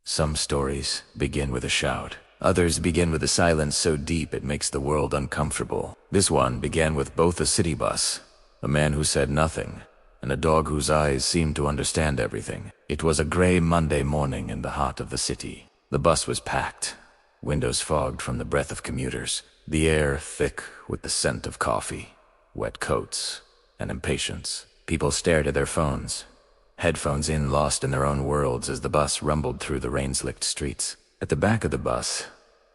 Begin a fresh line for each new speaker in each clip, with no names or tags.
Some stories begin with a shout. Others begin with a silence so deep it makes the world uncomfortable. This one began with both a city bus, a man who said nothing, and a dog whose eyes seemed to understand everything. It was a gray Monday morning in the heart of the city. The bus was packed, windows fogged from the breath of commuters, the air thick with the scent of coffee, wet coats, and impatience. People stared at their phones, headphones in, lost in their own worlds as the bus rumbled through the rain-slicked streets. At the back of the bus,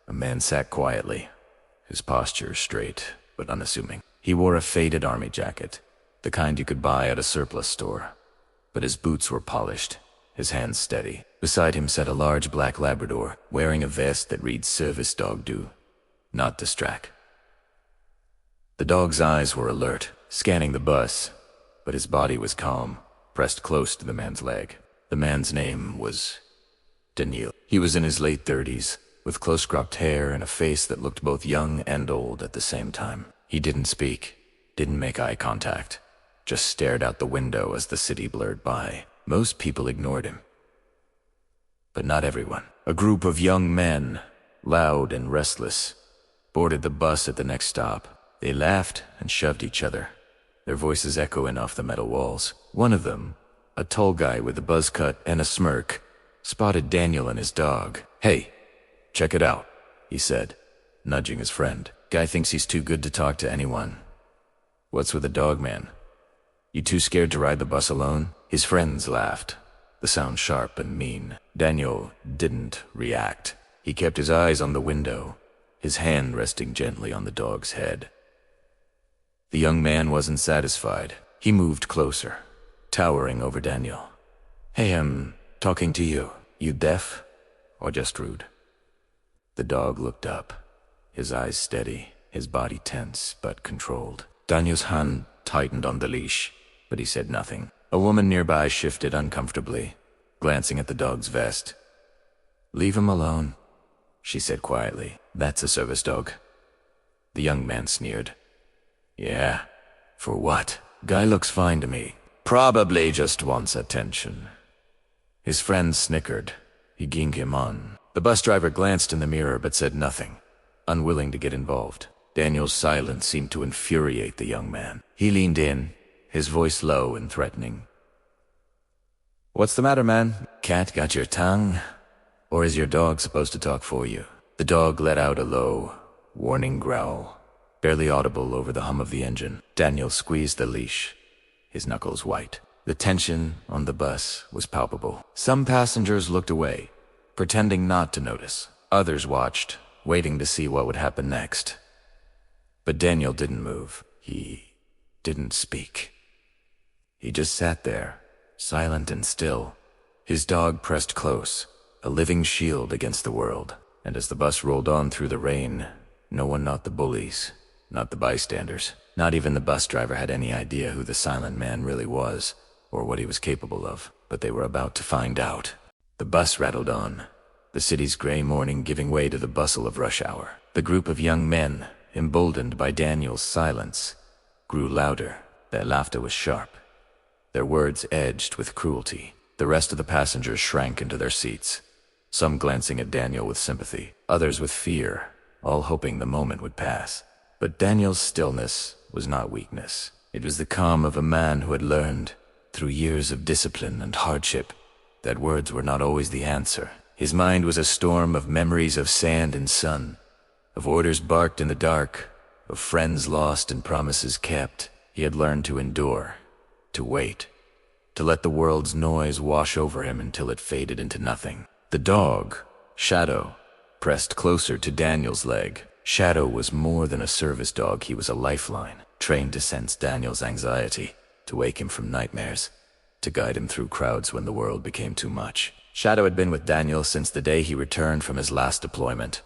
a man sat quietly, his posture straight but unassuming. He wore a faded army jacket, the kind you could buy at a surplus store, but his boots were polished, his hands steady. Beside him sat a large black Labrador, wearing a vest that read "Service Dog Do, Not Distract." The dog's eyes were alert, scanning the bus, but his body was calm, pressed close to the man's leg. The man's name was Daniel. He was in his late 30s, with close-cropped hair and a face that looked both young and old at the same time. He didn't speak, didn't make eye contact, just stared out the window as the city blurred by. Most people ignored him, but not everyone. A group of young men, loud and restless, boarded the bus at the next stop. They laughed and shoved each other, their voices echoing off the metal walls. One of them, a tall guy with a buzz cut and a smirk, spotted Daniel and his dog. "Hey, check it out," he said, nudging his friend. "Guy thinks he's too good to talk to anyone. What's with the dog, man? You too scared to ride the bus alone?" His friends laughed, the sound sharp and mean. Daniel didn't react. He kept his eyes on the window, his hand resting gently on the dog's head. The young man wasn't satisfied. He moved closer, towering over Daniel. "Hey, I'm talking to you. You deaf? Or just rude?" The dog looked up, his eyes steady, his body tense but controlled. Daniel's hand tightened on the leash, but he said nothing. A woman nearby shifted uncomfortably, glancing at the dog's vest. "Leave him alone," she said quietly. "That's a service dog." The young man sneered. "Yeah, for what? Guy looks fine to me. Probably just wants attention." His friend snickered. He ging him on. The bus driver glanced in the mirror but said nothing, unwilling to get involved. Daniel's silence seemed to infuriate the young man. He leaned in, his voice low and threatening. "What's the matter, man? Cat got your tongue? Or is your dog supposed to talk for you?" The dog let out a low, warning growl, barely audible over the hum of the engine. Daniel squeezed the leash, his knuckles white. The tension on the bus was palpable. Some passengers looked away, pretending not to notice. Others watched, waiting to see what would happen next. But Daniel didn't move. He didn't speak. He just sat there, silent and still, his dog pressed close, a living shield against the world. And as the bus rolled on through the rain, no one, not the bullies, not the bystanders, not even the bus driver, had any idea who the silent man really was, or what he was capable of. But they were about to find out. The bus rattled on, the city's gray morning giving way to the bustle of rush hour. The group of young men, emboldened by Daniel's silence, grew louder. Their laughter was sharp, their words edged with cruelty. The rest of the passengers shrank into their seats, some glancing at Daniel with sympathy, others with fear, all hoping the moment would pass. But Daniel's stillness was not weakness. It was the calm of a man who had learned, through years of discipline and hardship, that words were not always the answer. His mind was a storm of memories of sand and sun, of orders barked in the dark, of friends lost and promises kept. He had learned to endure, to wait, to let the world's noise wash over him until it faded into nothing. The dog, Shadow, pressed closer to Daniel's leg. Shadow was more than a service dog. He was a lifeline, trained to sense Daniel's anxiety, to wake him from nightmares, to guide him through crowds when the world became too much. Shadow had been with Daniel since the day he returned from his last deployment,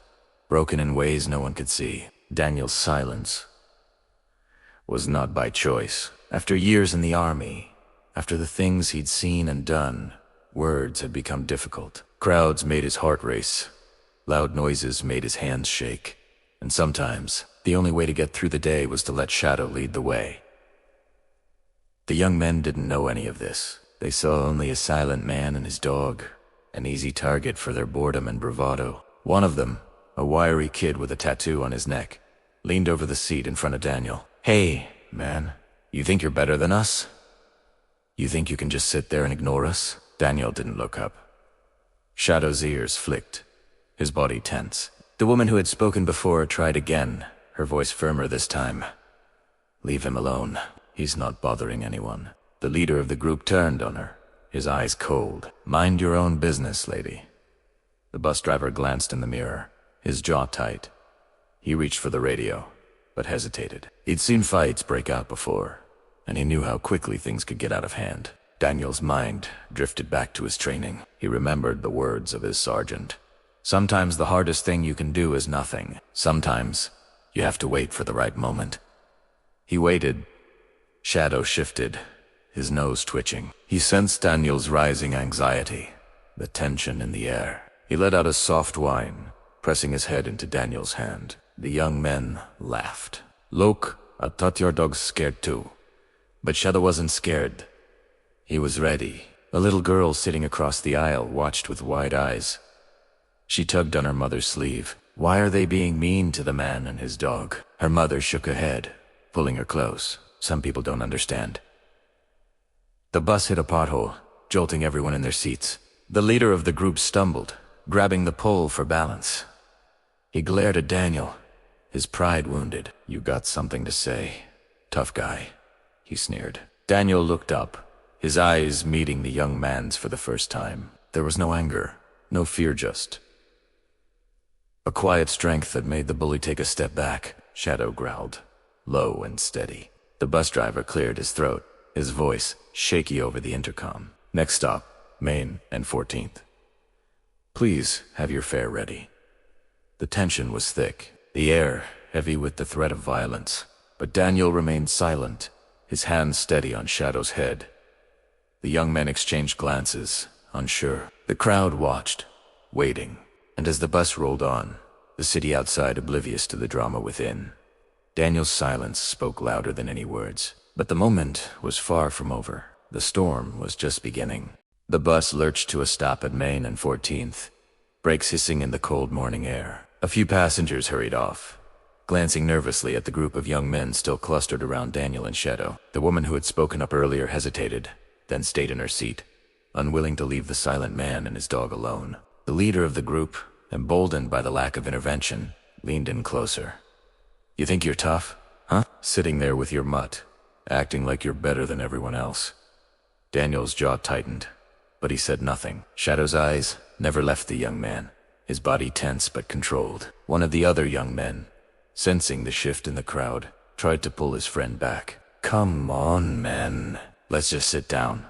broken in ways no one could see. Daniel's silence was not by choice. After years in the army, after the things he'd seen and done, words had become difficult. Crowds made his heart race. Loud noises made his hands shake. And sometimes, the only way to get through the day was to let Shadow lead the way. The young men didn't know any of this. They saw only a silent man and his dog, an easy target for their boredom and bravado. One of them, a wiry kid with a tattoo on his neck, leaned over the seat in front of Daniel. "Hey, man, you think you're better than us? You think you can just sit there and ignore us?" Daniel didn't look up. Shadow's ears flicked, his body tense. The woman who had spoken before tried again, her voice firmer this time. "Leave him alone. He's not bothering anyone." The leader of the group turned on her, his eyes cold. "Mind your own business, lady." The bus driver glanced in the mirror, his jaw tight. He reached for the radio, but hesitated. He'd seen fights break out before, and he knew how quickly things could get out of hand. Daniel's mind drifted back to his training. He remembered the words of his sergeant. Sometimes the hardest thing you can do is nothing. Sometimes you have to wait for the right moment. He waited. Shadow shifted, his nose twitching. He sensed Daniel's rising anxiety, the tension in the air. He let out a soft whine, pressing his head into Daniel's hand. The young men laughed. "Look, I thought your dog's scared too." But Shadow wasn't scared. He was ready. A little girl sitting across the aisle watched with wide eyes. She tugged on her mother's sleeve. "Why are they being mean to the man and his dog?" Her mother shook her head, pulling her close. "Some people don't understand." The bus hit a pothole, jolting everyone in their seats. The leader of the group stumbled, grabbing the pole for balance. He glared at Daniel, his pride wounded. "You got something to say, tough guy," he sneered. Daniel looked up, his eyes meeting the young man's for the first time. There was no anger, no fear, just a quiet strength that made the bully take a step back. Shadow growled, low and steady. The bus driver cleared his throat, his voice shaky over the intercom. "Next stop, Main and 14th. Please have your fare ready." The tension was thick, the air heavy with the threat of violence. But Daniel remained silent, his hand steady on Shadow's head. The young men exchanged glances, unsure. The crowd watched, waiting. And as the bus rolled on, the city outside oblivious to the drama within, Daniel's silence spoke louder than any words. But the moment was far from over. The storm was just beginning. The bus lurched to a stop at Main and 14th, brakes hissing in the cold morning air. A few passengers hurried off, glancing nervously at the group of young men still clustered around Daniel and Shadow. The woman who had spoken up earlier hesitated, then stayed in her seat, unwilling to leave the silent man and his dog alone. The leader of the group, emboldened by the lack of intervention, leaned in closer. "You think you're tough, huh? Sitting there with your mutt, acting like you're better than everyone else." Daniel's jaw tightened, but he said nothing. Shadow's eyes never left the young man, his body tense but controlled. One of the other young men, sensing the shift in the crowd, tried to pull his friend back. "Come on, man. Let's just sit down."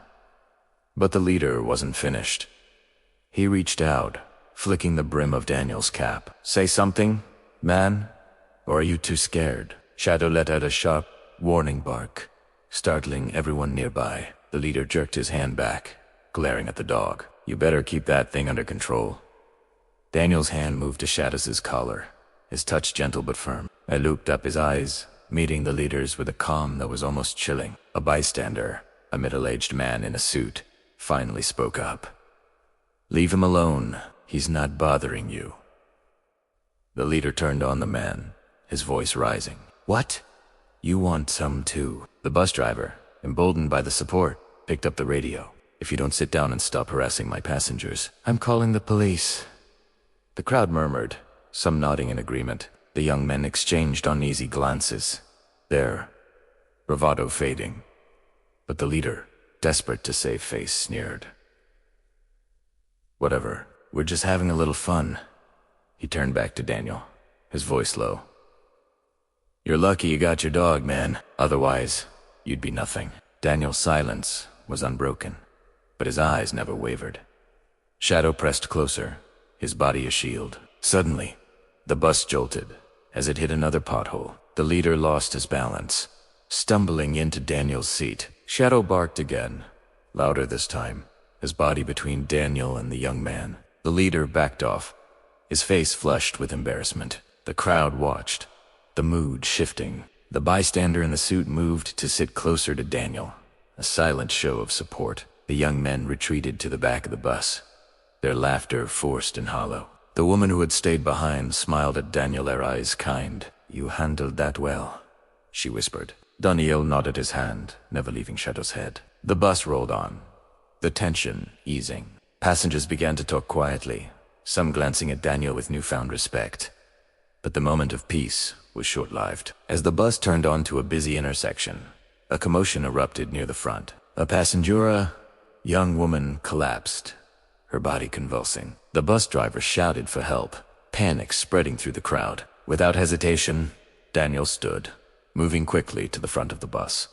But the leader wasn't finished. He reached out, flicking the brim of Daniel's cap. "Say something, man? Or are you too scared?" Shadow let out a sharp, warning bark, startling everyone nearby. The leader jerked his hand back, glaring at the dog. "You better keep that thing under control." Daniel's hand moved to Shadow's collar, his touch gentle but firm. I looped up his eyes, meeting the leader's with a calm that was almost chilling. A bystander, a middle-aged man in a suit, finally spoke up. "Leave him alone. He's not bothering you." The leader turned on the man, his voice rising. "What? You want some too?" The bus driver, emboldened by the support, picked up the radio. "If you don't sit down and stop harassing my passengers, I'm calling the police." The crowd murmured, some nodding in agreement. The young men exchanged uneasy glances, their bravado fading. But the leader, desperate to save face, sneered. "Whatever, we're just having a little fun." He turned back to Daniel, his voice low. "You're lucky you got your dog, man. Otherwise, you'd be nothing." Daniel's silence was unbroken, but his eyes never wavered. Shadow pressed closer, his body a shield. Suddenly, the bus jolted as it hit another pothole. The leader lost his balance, stumbling into Daniel's seat. Shadow barked again, louder this time, his body between Daniel and the young man. The leader backed off, his face flushed with embarrassment. The crowd watched, the mood shifting. The bystander in the suit moved to sit closer to Daniel, a silent show of support. The young men retreated to the back of the bus, their laughter forced and hollow. The woman who had stayed behind smiled at Daniel, her eyes kind. "You handled that well," she whispered. Daniel nodded his hand, never leaving Shadow's head. The bus rolled on, the tension easing. Passengers began to talk quietly, some glancing at Daniel with newfound respect. But the moment of peace was short-lived. As the bus turned onto a busy intersection, a commotion erupted near the front. A passenger, young woman, collapsed, her body convulsing. The bus driver shouted for help, panic spreading through the crowd. Without hesitation, Daniel stood, moving quickly to the front of the bus.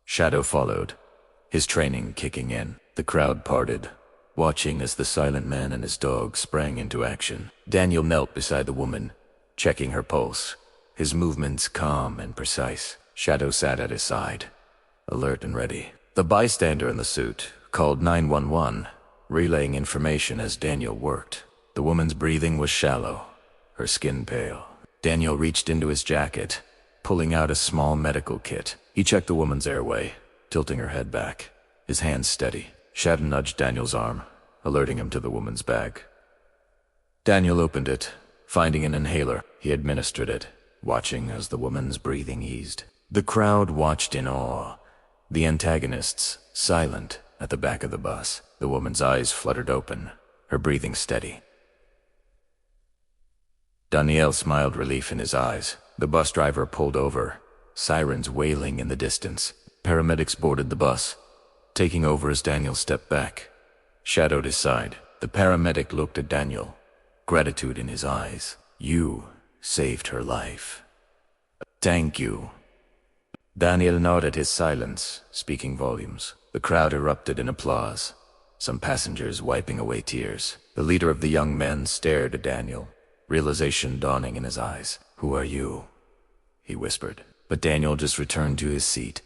Shadow followed, his training kicking in. The crowd parted, watching as the silent man and his dog sprang into action. Daniel knelt beside the woman, checking her pulse, his movements calm and precise. Shadow sat at his side, alert and ready. The bystander in the suit called 911, relaying information as Daniel worked. The woman's breathing was shallow, her skin pale. Daniel reached into his jacket, pulling out a small medical kit. He checked the woman's airway, tilting her head back, his hands steady. Shadow nudged Daniel's arm, alerting him to the woman's bag. Daniel opened it, finding an inhaler. He administered it, watching as the woman's breathing eased. The crowd watched in awe, the antagonists silent at the back of the bus. The woman's eyes fluttered open, her breathing steady. Daniel smiled relief in his eyes. The bus driver pulled over, sirens wailing in the distance. Paramedics boarded the bus, taking over as Daniel stepped back, shadowed his side. The paramedic looked at Daniel, gratitude in his eyes. "You saved her life." "Thank you." Daniel nodded, his silence speaking volumes. The crowd erupted in applause, some passengers wiping away tears. The leader of the young men stared at Daniel, realization dawning in his eyes. "Who are you?" he whispered. But Daniel just returned to his seat.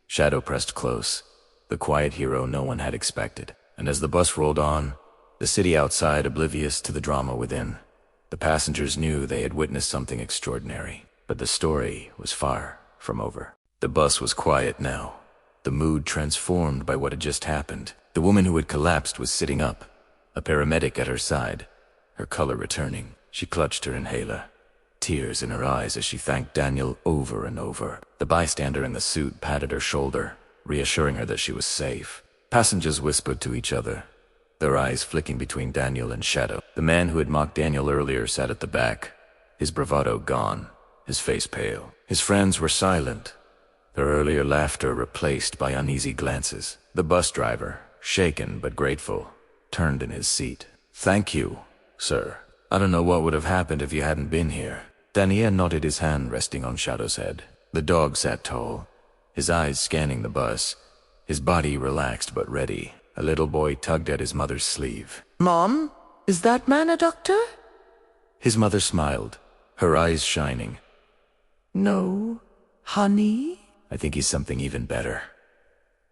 Shadow pressed close, the quiet hero no one had expected. And as the bus rolled on, the city outside oblivious to the drama within, the passengers knew they had witnessed something extraordinary. But the story was far from over. The bus was quiet now, the mood transformed by what had just happened. The woman who had collapsed was sitting up, a paramedic at her side, her color returning. She clutched her inhaler, tears in her eyes as she thanked Daniel over and over. The bystander in the suit patted her shoulder, reassuring her that she was safe. Passengers whispered to each other, their eyes flicking between Daniel and Shadow. The man who had mocked Daniel earlier sat at the back, his bravado gone, his face pale. His friends were silent, their earlier laughter replaced by uneasy glances. The bus driver, shaken but grateful, turned in his seat. "Thank you, sir. I don't know what would have happened if you hadn't been here." Daniel nodded, his hand resting on Shadow's head. The dog sat tall, his eyes scanning the bus, his body relaxed but ready. A little boy tugged at his mother's sleeve.
"Mom, is that man a doctor?"
His mother smiled, her eyes shining.
"No, honey."
"I think he's something even better."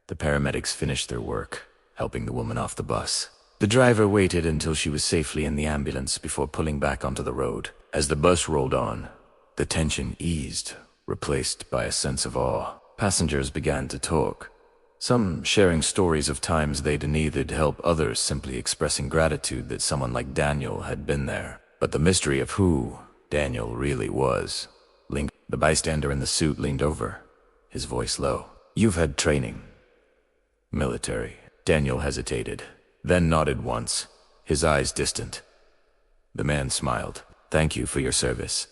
The paramedics finished their work, helping the woman off the bus. The driver waited until she was safely in the ambulance before pulling back onto the road. As the bus rolled on, the tension eased, replaced by a sense of awe. Passengers began to talk, some sharing stories of times they'd needed help, others simply expressing gratitude that someone like Daniel had been there. But the mystery of who Daniel really was lingered. The bystander in the suit leaned over, his voice low. "You've had training." "Military." Daniel hesitated, then nodded once, his eyes distant. The man smiled. "Thank you for your service."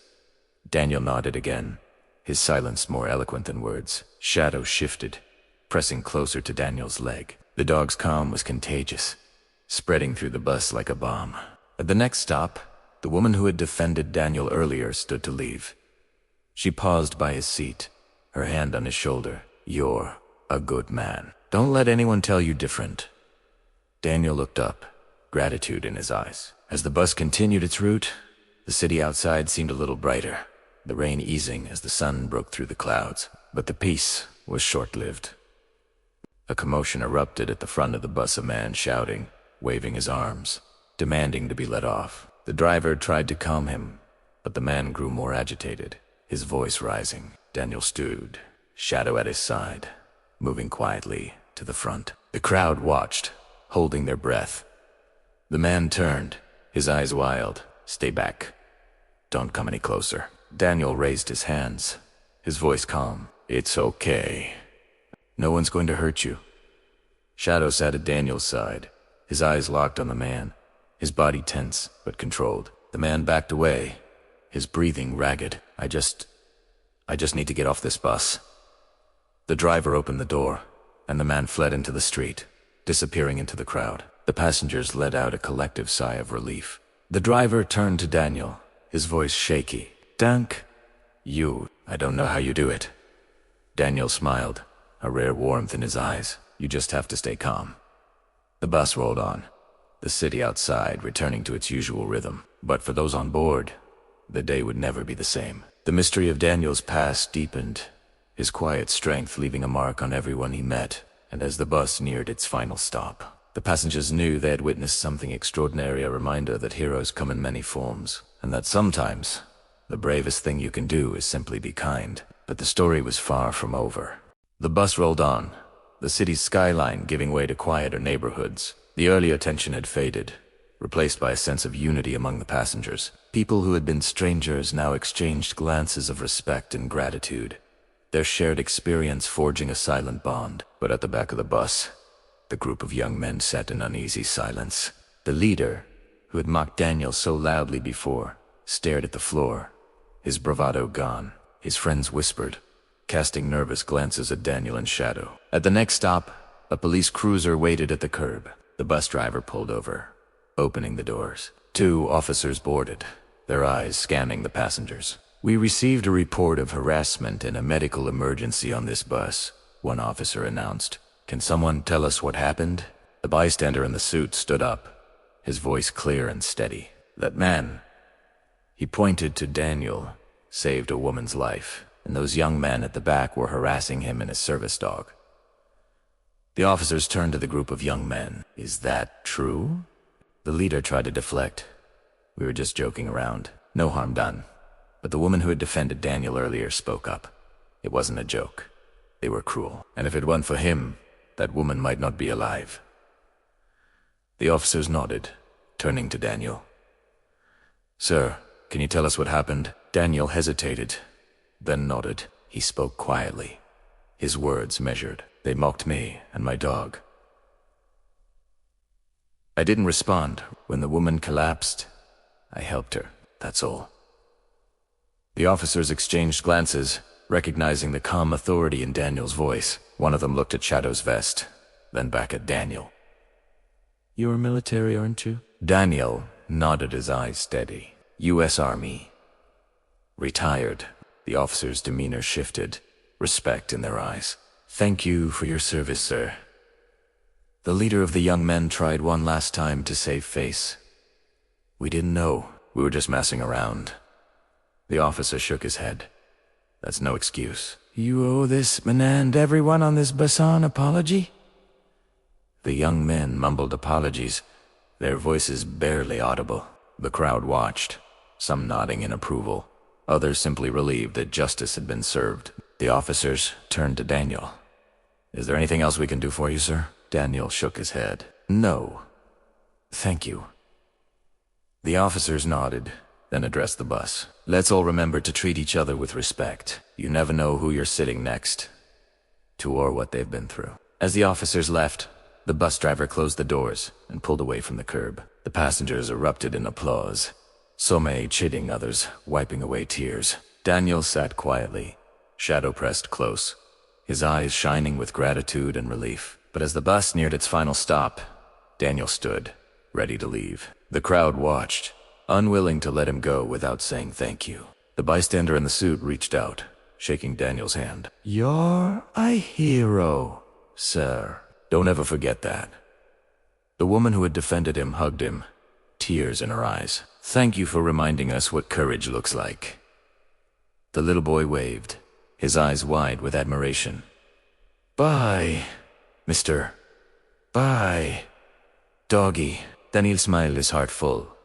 Daniel nodded again, his silence more eloquent than words. Shadow shifted, pressing closer to Daniel's leg. The dog's calm was contagious, spreading through the bus like a bomb. At the next stop, the woman who had defended Daniel earlier stood to leave. She paused by his seat, her hand on his shoulder. "You're a good man. Don't let anyone tell you different." Daniel looked up, gratitude in his eyes. As the bus continued its route, the city outside seemed a little brighter, the rain easing as the sun broke through the clouds. But the peace was short-lived. A commotion erupted at the front of the bus, a man shouting, waving his arms, demanding to be let off. The driver tried to calm him, but the man grew more agitated, his voice rising. Daniel stood, Shadow at his side, moving quietly to the front. The crowd watched, holding their breath. The man turned, his eyes wild. "Stay back. Don't come any closer." Daniel raised his hands, his voice calm. "It's okay. No one's going to hurt you." Shadow sat at Daniel's side, his eyes locked on the man, his body tense but controlled. The man backed away, his breathing ragged. I just need to get off this bus." The driver opened the door, and the man fled into the street, disappearing into the crowd. The passengers let out a collective sigh of relief. The driver turned to Daniel, his voice shaky. "Dank, I don't know how you do it." Daniel smiled, a rare warmth in his eyes. "You just have to stay calm." The bus rolled on, the city outside returning to its usual rhythm. But for those on board, the day would never be the same. The mystery of Daniel's past deepened, his quiet strength leaving a mark on everyone he met. And as the bus neared its final stop, the passengers knew they had witnessed something extraordinary, a reminder that heroes come in many forms, and that sometimes the bravest thing you can do is simply be kind. But the story was far from over. The bus rolled on, the city's skyline giving way to quieter neighborhoods. The earlier tension had faded, replaced by a sense of unity among the passengers. People who had been strangers now exchanged glances of respect and gratitude, their shared experience forging a silent bond. But at the back of the bus, the group of young men sat in uneasy silence. The leader, who had mocked Daniel so loudly before, stared at the floor, his bravado gone. His friends whispered, casting nervous glances at Daniel and Shadow. At the next stop, a police cruiser waited at the curb. The bus driver pulled over, opening the doors. 2 officers boarded, their eyes scanning the passengers. "We received a report of harassment and a medical emergency on this bus," one officer announced. "Can someone tell us what happened?" The bystander in the suit stood up, his voice clear and steady. "That man," he pointed to Daniel, "saved a woman's life, and those young men at the back were harassing him and his service dog." The officers turned to the group of young men. "Is that true?" The leader tried to deflect. "We were just joking around. No harm done." But the woman who had defended Daniel earlier spoke up. "It wasn't a joke. They were cruel. And if it weren't for him, that woman might not be alive." The officers nodded, turning to Daniel. "Sir, can you tell us what happened?" Daniel hesitated, then nodded. He spoke quietly, his words measured. "They mocked me and my dog. I didn't respond. When the woman collapsed, I helped her. That's all." The officers exchanged glances, recognizing the calm authority in Daniel's voice. One of them looked at Shadow's vest, then back at Daniel. "You're military, aren't you?" Daniel nodded, his eyes steady. "U.S. Army. Retired." The officer's demeanor shifted, respect in their eyes. "Thank you for your service, sir." The leader of the young men tried one last time to save face. "We didn't know. We were just messing around." The officer shook his head. "That's no excuse." "You owe this man and everyone on this bus an apology?" The young men mumbled apologies, their voices barely audible. The crowd watched, some nodding in approval, others simply relieved that justice had been served. The officers turned to Daniel. "Is there anything else we can do for you, sir?" Daniel shook his head. "No. Thank you." The officers nodded, then addressed the bus. "Let's all remember to treat each other with respect. You never know who you're sitting next to or what they've been through." As the officers left, the bus driver closed the doors and pulled away from the curb. The passengers erupted in applause, some chiding, others wiping away tears. Daniel sat quietly, Shadow pressed close, his eyes shining with gratitude and relief. But as the bus neared its final stop, Daniel stood, ready to leave. The crowd watched, unwilling to let him go without saying thank you. The bystander in the suit reached out, shaking Daniel's hand. "You're a hero, sir." "Don't ever forget that." The woman who had defended him hugged him, tears in her eyes. "Thank you for reminding us what courage looks like." The little boy waved, his eyes wide with admiration. "Bye, Mr. Bye, doggy." Daniel smiled, his heart full.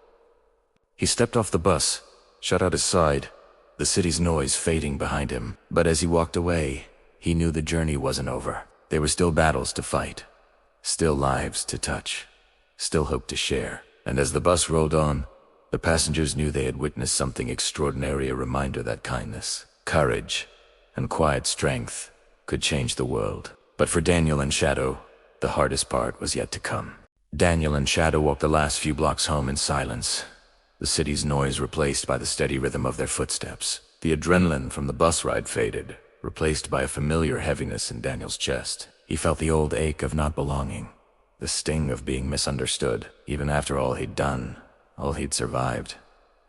He stepped off the bus, shut out his side, the city's noise fading behind him. But as he walked away, he knew the journey wasn't over. There were still battles to fight, still lives to touch, still hope to share. And as the bus rolled on, the passengers knew they had witnessed something extraordinary, a reminder that kindness, courage, and quiet strength could change the world. But for Daniel and Shadow, the hardest part was yet to come. Daniel and Shadow walked the last few blocks home in silence, the city's noise replaced by the steady rhythm of their footsteps. The adrenaline from the bus ride faded, replaced by a familiar heaviness in Daniel's chest. He felt the old ache of not belonging, the sting of being misunderstood. Even after all he'd done, all he'd survived,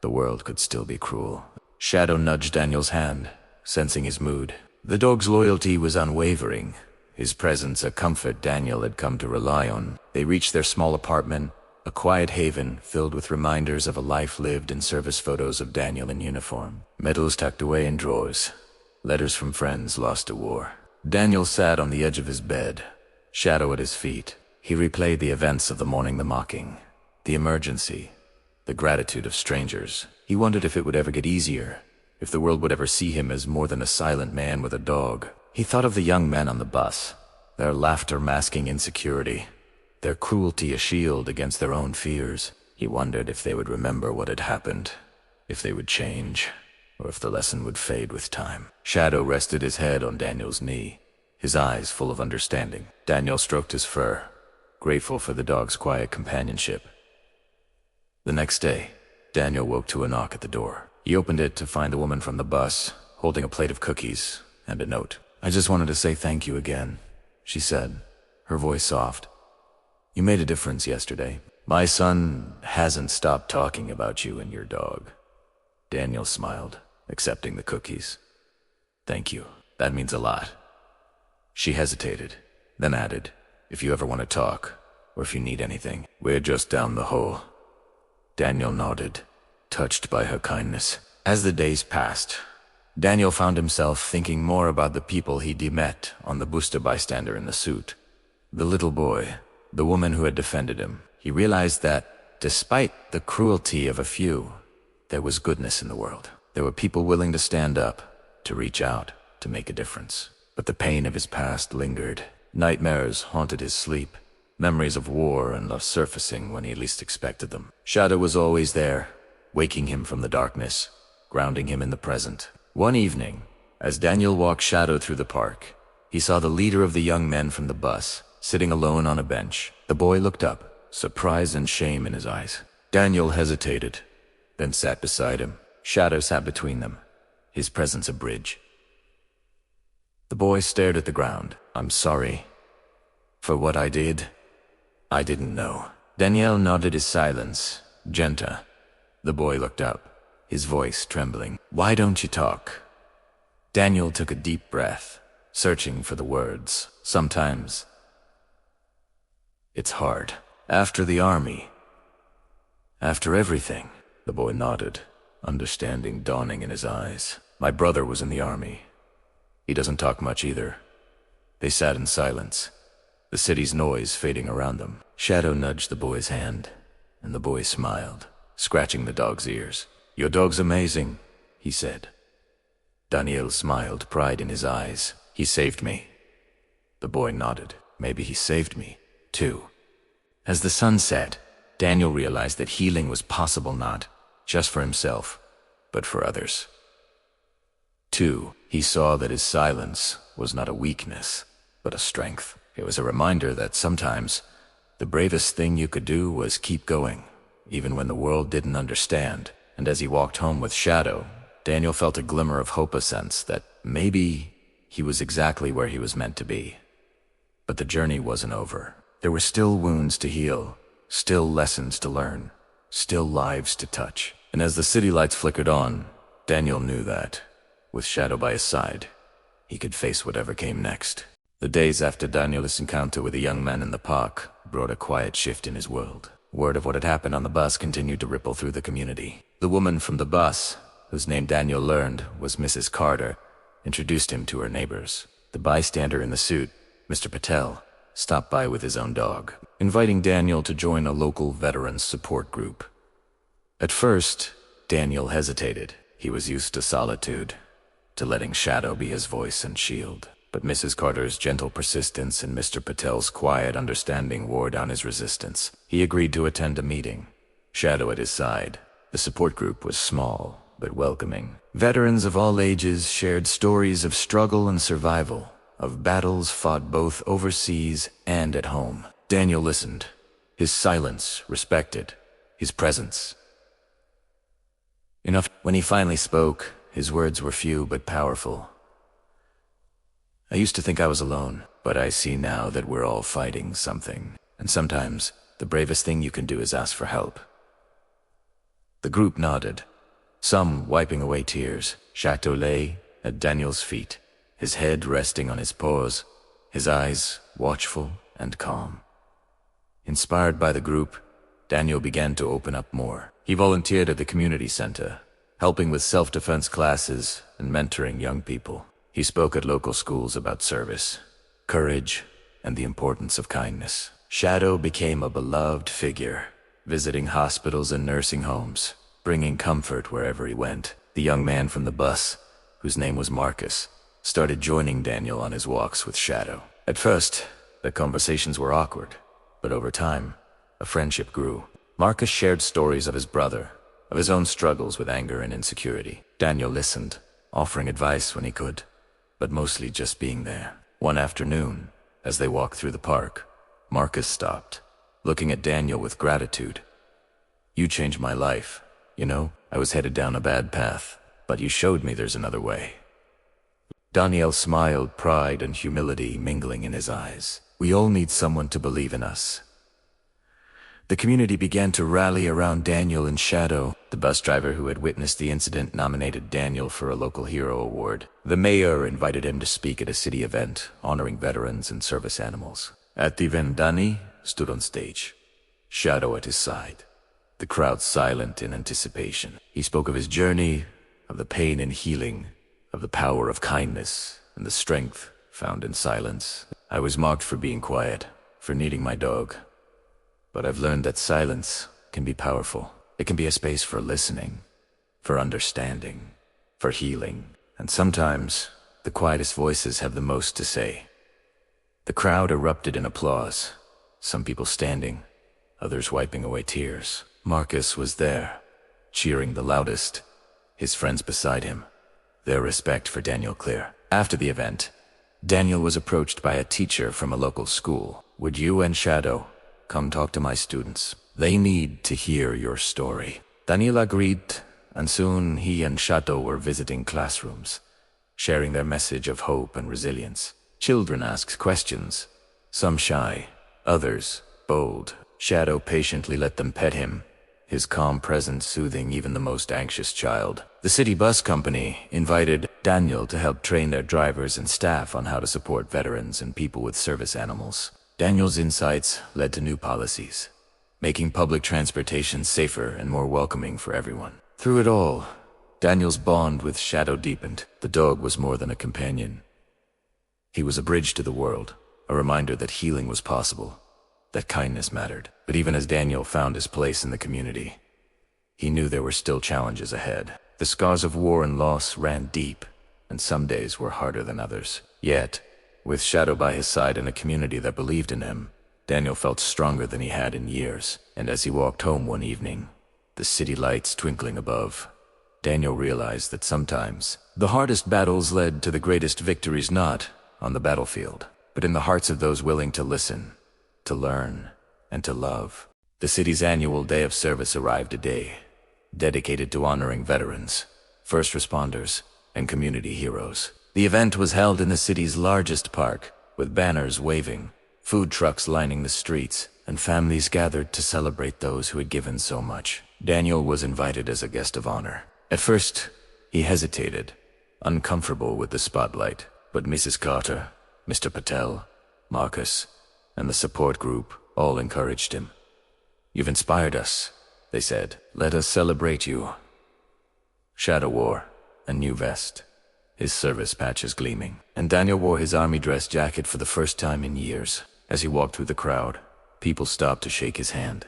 the world could still be cruel. Shadow nudged Daniel's hand, sensing his mood. The dog's loyalty was unwavering, his presence a comfort Daniel had come to rely on. They reached their small apartment, a quiet haven filled with reminders of a life lived and service photos of Daniel in uniform. Medals tucked away in drawers, letters from friends lost to war. Daniel sat on the edge of his bed, Shadow at his feet. He replayed the events of the morning, the mocking, the emergency, the gratitude of strangers. He wondered if it would ever get easier, if the world would ever see him as more than a silent man with a dog. He thought of the young men on the bus, their laughter masking insecurity, their cruelty a shield against their own fears. He wondered if they would remember what had happened, if they would change, or if the lesson would fade with time. Shadow rested his head on Daniel's knee, his eyes full of understanding. Daniel stroked his fur, grateful for the dog's quiet companionship. The next day, Daniel woke to a knock at the door. He opened it to find a woman from the bus, holding a plate of cookies and a note. "I just wanted to say thank you again," she said, her voice soft. "You made a difference yesterday. My son hasn't stopped talking about you and your dog." Daniel smiled, accepting the cookies. "Thank you. That means a lot." She hesitated, then added, "If you ever want to talk, or if you need anything, we're just down the hall." Daniel nodded, touched by her kindness. As the days passed, Daniel found himself thinking more about the people he'd met on the bus, the bystander in the suit, the little boy, the woman who had defended him. He realized that, despite the cruelty of a few, there was goodness in the world. There were people willing to stand up, to reach out, to make a difference. But the pain of his past lingered. Nightmares haunted his sleep, memories of war and love surfacing when he least expected them. Shadow was always there, waking him from the darkness, grounding him in the present. One evening, as Daniel walked Shadow through the park, he saw the leader of the young men from the bus, sitting alone on a bench. The boy looked up, surprise and shame in his eyes. Daniel hesitated, then sat beside him. Shadow sat between them, his presence a bridge. The boy stared at the ground. "I'm sorry for what I did. I didn't know." Daniel nodded his silence, Genta. The boy looked up, his voice trembling. "Why don't you talk?" Daniel took a deep breath, searching for the words. "Sometimes it's hard. After the army, after everything." The boy nodded, understanding dawning in his eyes. "My brother was in the army. He doesn't talk much either." They sat in silence, the city's noise fading around them. Shadow nudged the boy's hand, and the boy smiled, scratching the dog's ears. "Your dog's amazing," he said. Daniel smiled, pride in his eyes. "He saved me." The boy nodded. "Maybe he saved me, too." As the sun set, Daniel realized that healing was possible not just for himself, but for others. Too, he saw that his silence was not a weakness, but a strength. It was a reminder that sometimes the bravest thing you could do was keep going, even when the world didn't understand. And as he walked home with Shadow, Daniel felt a glimmer of hope, a sense that maybe he was exactly where he was meant to be. But the journey wasn't over. There were still wounds to heal, still lessons to learn, still lives to touch. And as the city lights flickered on, Daniel knew that, with Shadow by his side, he could face whatever came next. The days after Daniel's encounter with the young man in the park brought a quiet shift in his world. Word of what had happened on the bus continued to ripple through the community. The woman from the bus, whose name Daniel learned was Mrs. Carter, introduced him to her neighbors. The bystander in the suit, Mr. Patel, stopped by with his own dog, inviting Daniel to join a local veterans support group. At first, Daniel hesitated. He was used to solitude, to letting Shadow be his voice and shield. But Mrs. Carter's gentle persistence and Mr. Patel's quiet understanding wore down his resistance. He agreed to attend a meeting, Shadow at his side. The support group was small, but welcoming. Veterans of all ages shared stories of struggle and survival, of battles fought both overseas and at home. Daniel listened, his silence respected, his presence enough. When he finally spoke, his words were few but powerful. I used to think I was alone, but I see now that we're all fighting something. And sometimes, the bravest thing you can do is ask for help. The group nodded, some wiping away tears. Chateau lay at Daniel's feet, his head resting on his paws, his eyes watchful and calm. Inspired by the group, Daniel began to open up more. He volunteered at the community center, helping with self-defense classes and mentoring young people. He spoke at local schools about service, courage, and the importance of kindness. Shadow became a beloved figure, visiting hospitals and nursing homes, bringing comfort wherever he went. The young man from the bus, whose name was Marcus, started joining Daniel on his walks with Shadow. At first, the conversations were awkward, but over time, a friendship grew. Marcus shared stories of his brother, of his own struggles with anger and insecurity. Daniel listened, offering advice when he could, but mostly just being there. One afternoon, as they walked through the park, Marcus stopped, looking at Daniel with gratitude. "You changed my life. You know, I was headed down a bad path, but you showed me there's another way." Daniel smiled, pride and humility mingling in his eyes. "We all need someone to believe in us." The community began to rally around Daniel and Shadow. The bus driver who had witnessed the incident nominated Daniel for a local hero award. The mayor invited him to speak at a city event, honoring veterans and service animals. At the event, Danny stood on stage, Shadow at his side, the crowd silent in anticipation. He spoke of his journey, of the pain and healing, of the power of kindness, and the strength found in silence. "I was marked for being quiet, for needing my dog. But I've learned that silence can be powerful. It can be a space for listening, for understanding, for healing. And sometimes, the quietest voices have the most to say." The crowd erupted in applause, some people standing, others wiping away tears. Marcus was there, cheering the loudest, his friends beside him, their respect for Daniel clear. After the event, Daniel was approached by a teacher from a local school. "Would you and Shadow come talk to my students? They need to hear your story." Daniel agreed, and soon he and Shadow were visiting classrooms, sharing their message of hope and resilience. Children asked questions, some shy, others bold. Shadow patiently let them pet him, his calm presence soothing even the most anxious child. The city bus company invited Daniel to help train their drivers and staff on how to support veterans and people with service animals. Daniel's insights led to new policies, making public transportation safer and more welcoming for everyone. Through it all, Daniel's bond with Shadow deepened. The dog was more than a companion. He was a bridge to the world, a reminder that healing was possible, that kindness mattered. But even as Daniel found his place in the community, he knew there were still challenges ahead. The scars of war and loss ran deep, and some days were harder than others. Yet, with Shadow by his side and a community that believed in him, Daniel felt stronger than he had in years. And as he walked home one evening, the city lights twinkling above, Daniel realized that sometimes the hardest battles led to the greatest victories, not on the battlefield, but in the hearts of those willing to listen, to learn, and to love. The city's annual Day of Service arrived, a day dedicated to honoring veterans, first responders, and community heroes. The event was held in the city's largest park, with banners waving, food trucks lining the streets, and families gathered to celebrate those who had given so much. Daniel was invited as a guest of honor. At first, he hesitated, uncomfortable with the spotlight, but Mrs. Carter, Mr. Patel, Marcus, and the support group all encouraged him. "You've inspired us," they said. "Let us celebrate you." Shadow wore a new vest, his service patches gleaming, and Daniel wore his army dress jacket for the first time in years. As he walked through the crowd, people stopped to shake his hand,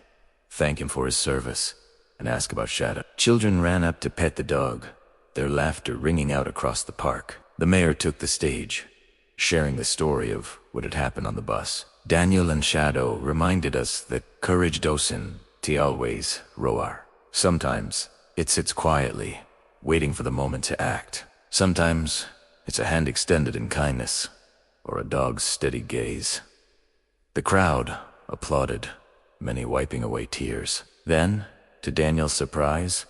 thank him for his service, and ask about Shadow. Children ran up to pet the dog, their laughter ringing out across the park. The mayor took the stage, sharing the story of what had happened on the bus. Daniel and Shadow reminded us that courage doesn't T always roar. Sometimes it sits quietly, waiting for the moment to act. Sometimes it's a hand extended in kindness, or a dog's steady gaze. The crowd applauded, many wiping away tears. Then, to Daniel's surprise,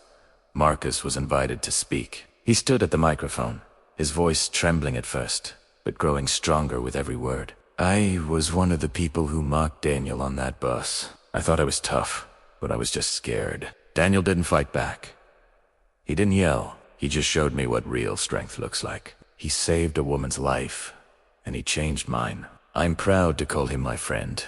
Marcus was invited to speak. He stood at the microphone, his voice trembling at first, but growing stronger with every word. I was one of the people who mocked Daniel on that bus. I thought I was tough, but I was just scared. Daniel didn't fight back. He didn't yell. He just showed me what real strength looks like. He saved a woman's life, and he changed mine. I'm proud to call him my friend.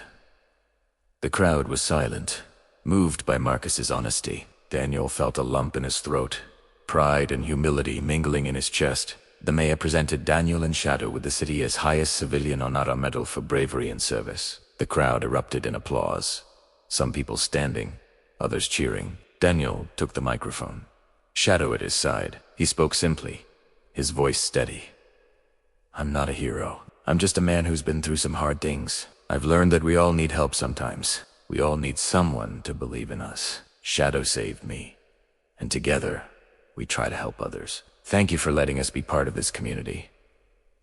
The crowd was silent, moved by Marcus's honesty. Daniel felt a lump in his throat, pride and humility mingling in his chest. The mayor presented Daniel and Shadow with the city's highest civilian honor medal for bravery and service. The crowd erupted in applause, some people standing, others cheering. Daniel took the microphone. Shadow at his side, he spoke simply, his voice steady. I'm not a hero. I'm just a man who's been through some hard things. I've learned that we all need help sometimes. We all need someone to believe in us. Shadow saved me, and together, we try to help others. Thank you for letting us be part of this community.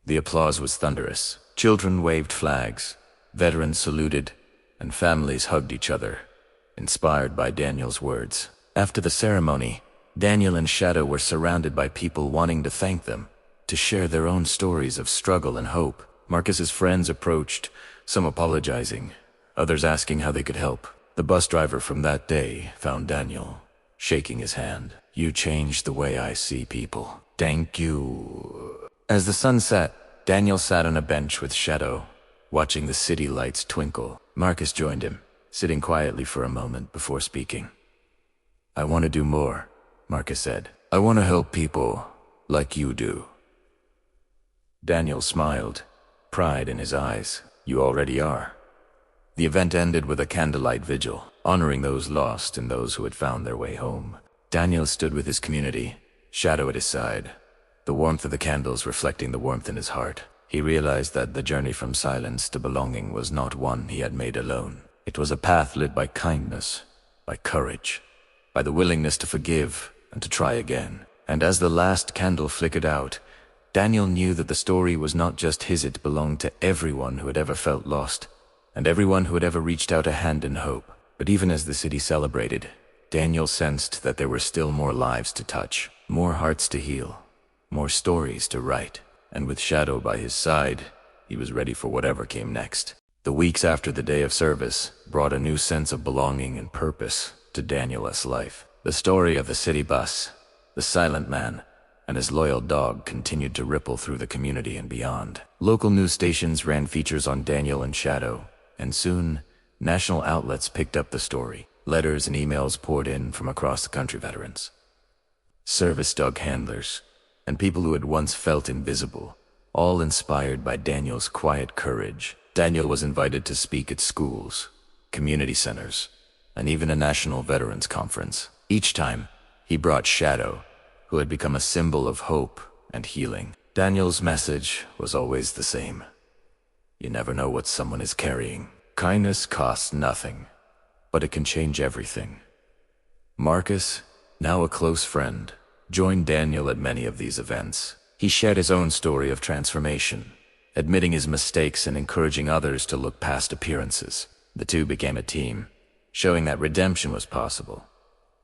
The applause was thunderous. Children waved flags, veterans saluted, and families hugged each other, inspired by Daniel's words. After the ceremony, Daniel and Shadow were surrounded by people wanting to thank them, to share their own stories of struggle and hope. Marcus's friends approached, some apologizing, others asking how they could help. The bus driver from that day found Daniel, shaking his hand. You changed the way I see people. Thank you. As the sun set, Daniel sat on a bench with Shadow, watching the city lights twinkle. Marcus joined him, sitting quietly for a moment before speaking. I want to do more, Marcus said. I want to help people like you do. Daniel smiled, pride in his eyes. You already are. The event ended with a candlelight vigil, honoring those lost and those who had found their way home. Daniel stood with his community, Shadow at his side, the warmth of the candles reflecting the warmth in his heart. He realized that the journey from silence to belonging was not one he had made alone. It was a path lit by kindness, by courage, by the willingness to forgive and to try again. And as the last candle flickered out, Daniel knew that the story was not just his, it belonged to everyone who had ever felt lost, and everyone who had ever reached out a hand in hope. But even as the city celebrated, Daniel sensed that there were still more lives to touch, more hearts to heal, more stories to write. And with Shadow by his side, he was ready for whatever came next. The weeks after the day of service brought a new sense of belonging and purpose to Daniel's life. The story of the city bus, the silent man, and his loyal dog continued to ripple through the community and beyond. Local news stations ran features on Daniel and Shadow, and soon, national outlets picked up the story. Letters and emails poured in from across the country. Veterans, service dog handlers, and people who had once felt invisible, all inspired by Daniel's quiet courage. Daniel was invited to speak at schools, community centers, and even a national veterans conference. Each time, he brought Shadow, who had become a symbol of hope and healing. Daniel's message was always the same. You never know what someone is carrying. Kindness costs nothing, but it can change everything. Marcus, now a close friend, joined Daniel at many of these events. He shared his own story of transformation, admitting his mistakes and encouraging others to look past appearances. The two became a team, showing that redemption was possible,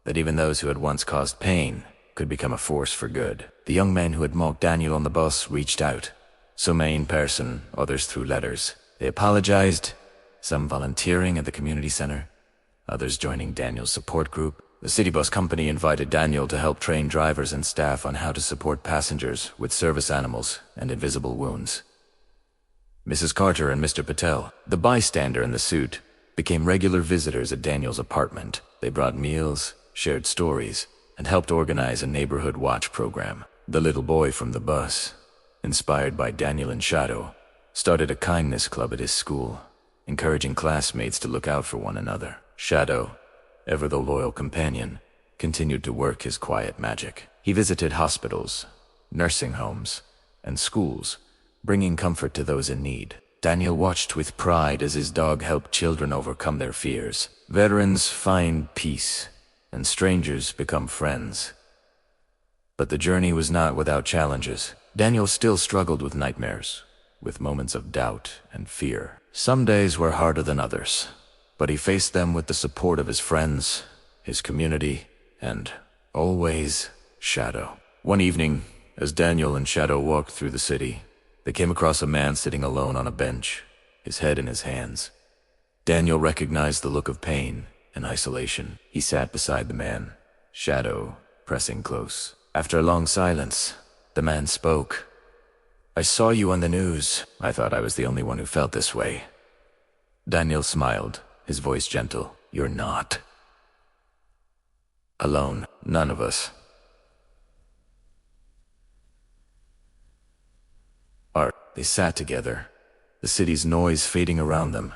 that even those who had once caused pain could become a force for good. The young men who had mocked Daniel on the bus reached out, some in person, others through letters. They apologized, some volunteering at the community center, others joining Daniel's support group. The city bus company invited Daniel to help train drivers and staff on how to support passengers with service animals and invisible wounds. Mrs. Carter and Mr. Patel, the bystander in the suit, became regular visitors at Daniel's apartment. They brought meals, shared stories, and helped organize a neighborhood watch program. The little boy from the bus, inspired by Daniel and Shadow, started a kindness club at his school, encouraging classmates to look out for one another. Shadow, ever the loyal companion, continued to work his quiet magic. He visited hospitals, nursing homes, and schools, bringing comfort to those in need. Daniel watched with pride as his dog helped children overcome their fears. Veterans find peace, and strangers become friends. But the journey was not without challenges. Daniel still struggled with nightmares, with moments of doubt and fear. Some days were harder than others, but he faced them with the support of his friends, his community, and, always, Shadow. One evening, as Daniel and Shadow walked through the city, they came across a man sitting alone on a bench, his head in his hands. Daniel recognized the look of pain and isolation. He sat beside the man, Shadow pressing close. After a long silence, the man spoke. "I saw you on the news. I thought I was the only one who felt this way." Daniel smiled, his voice gentle. "You're not alone. None of us are." They sat together, the city's noise fading around them.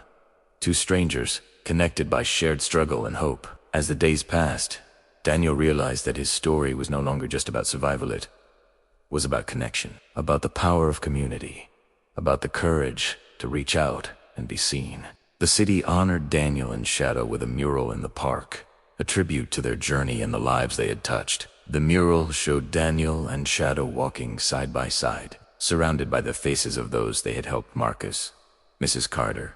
Two strangers, connected by shared struggle and hope. As the days passed, Daniel realized that his story was no longer just about survival. It was about connection, about the power of community, about the courage to reach out and be seen. The city honored Daniel and Shadow with a mural in the park, a tribute to their journey and the lives they had touched. The mural showed Daniel and Shadow walking side by side, surrounded by the faces of those they had helped: Marcus, Mrs. Carter,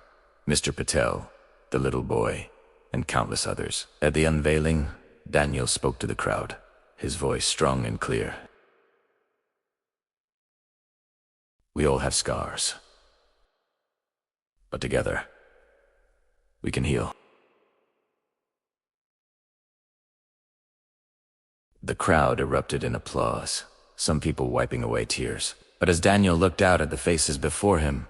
Mr. Patel, the little boy, and countless others. At the unveiling, Daniel spoke to the crowd, his voice strong and clear. "We all have scars, but together, we can heal." The crowd erupted in applause, some people wiping away tears. But as Daniel looked out at the faces before him,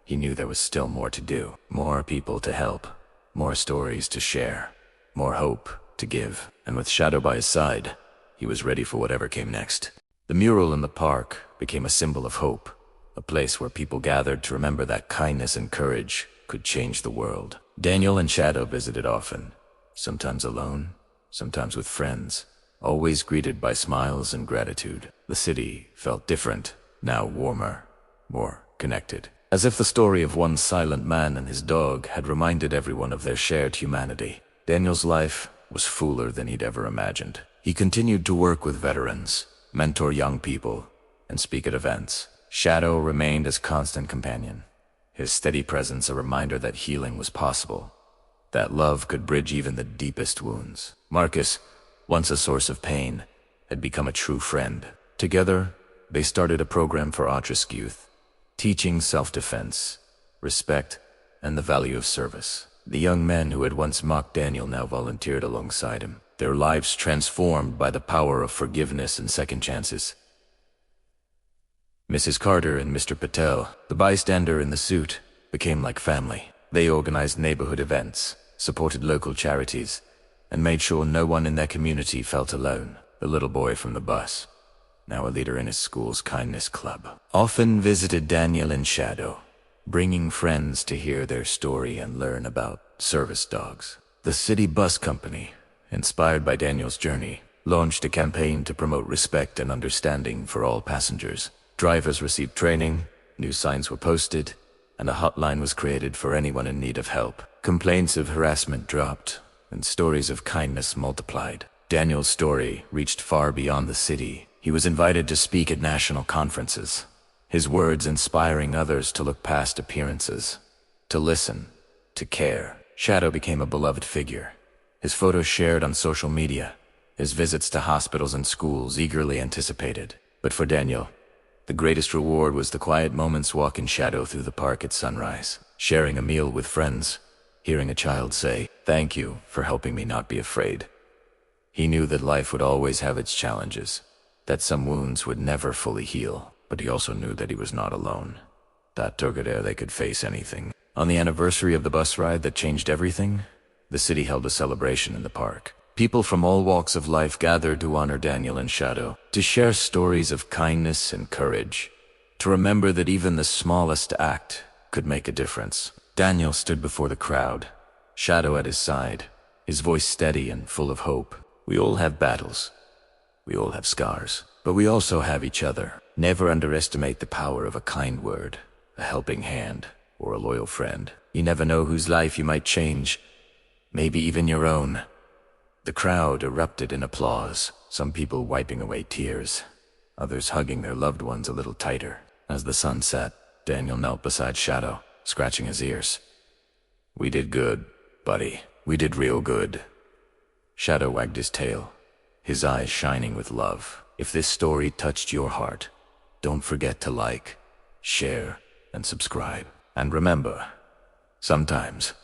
he knew there was still more to do. More people to help, more stories to share, more hope to give. And with Shadow by his side, he was ready for whatever came next. The mural in the park became a symbol of hope, a place where people gathered to remember that kindness and courage could change the world. Daniel and Shadow visited often, sometimes alone, sometimes with friends, always greeted by smiles and gratitude. The city felt different, now warmer, more connected. As if the story of one silent man and his dog had reminded everyone of their shared humanity. Daniel's life was fuller than he'd ever imagined. He continued to work with veterans, mentor young people, and speak at events. Shadow remained his constant companion, his steady presence a reminder that healing was possible, that love could bridge even the deepest wounds. Marcus, once a source of pain, had become a true friend. Together, they started a program for at-risk youth, teaching self-defense, respect, and the value of service. The young men who had once mocked Daniel now volunteered alongside him, their lives transformed by the power of forgiveness and second chances. Mrs. Carter and Mr. Patel, the bystander in the suit, became like family. They organized neighborhood events, supported local charities, and made sure no one in their community felt alone. The little boy from the bus, now a leader in his school's kindness club, often visited Daniel and Shadow, bringing friends to hear their story and learn about service dogs. The city bus company, inspired by Daniel's journey, launched a campaign to promote respect and understanding for all passengers. Drivers received training, new signs were posted, and a hotline was created for anyone in need of help. Complaints of harassment dropped, and stories of kindness multiplied. Daniel's story reached far beyond the city. He was invited to speak at national conferences, his words inspiring others to look past appearances, to listen, to care. Shadow became a beloved figure, his photos shared on social media, his visits to hospitals and schools eagerly anticipated. But for Daniel, the greatest reward was the quiet moments walking Shadow through the park at sunrise, sharing a meal with friends, hearing a child say, "Thank you for helping me not be afraid." He knew that life would always have its challenges, that some wounds would never fully heal, but he also knew that he was not alone, that together they could face anything. On the anniversary of the bus ride that changed everything, the city held a celebration in the park. People from all walks of life gathered to honor Daniel and Shadow, to share stories of kindness and courage, to remember that even the smallest act could make a difference. Daniel stood before the crowd, Shadow at his side, his voice steady and full of hope. "We all have battles. We all have scars. But we also have each other. Never underestimate the power of a kind word, a helping hand, or a loyal friend. You never know whose life you might change maybe even your own. The crowd erupted in applause, some people wiping away tears, others hugging their loved ones a little tighter. As the sun set, Daniel knelt beside Shadow, scratching his ears. "We did good, buddy. We did real good." Shadow wagged his tail, his eyes shining with love. If this story touched your heart, don't forget to like, share, and subscribe. And remember, sometimes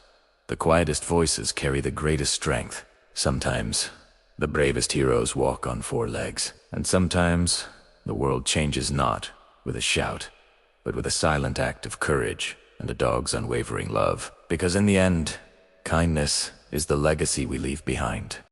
the quietest voices carry the greatest strength. Sometimes the bravest heroes walk on four legs. And sometimes the world changes not with a shout, but with a silent act of courage and a dog's unwavering love. Because in the end, kindness is the legacy we leave behind.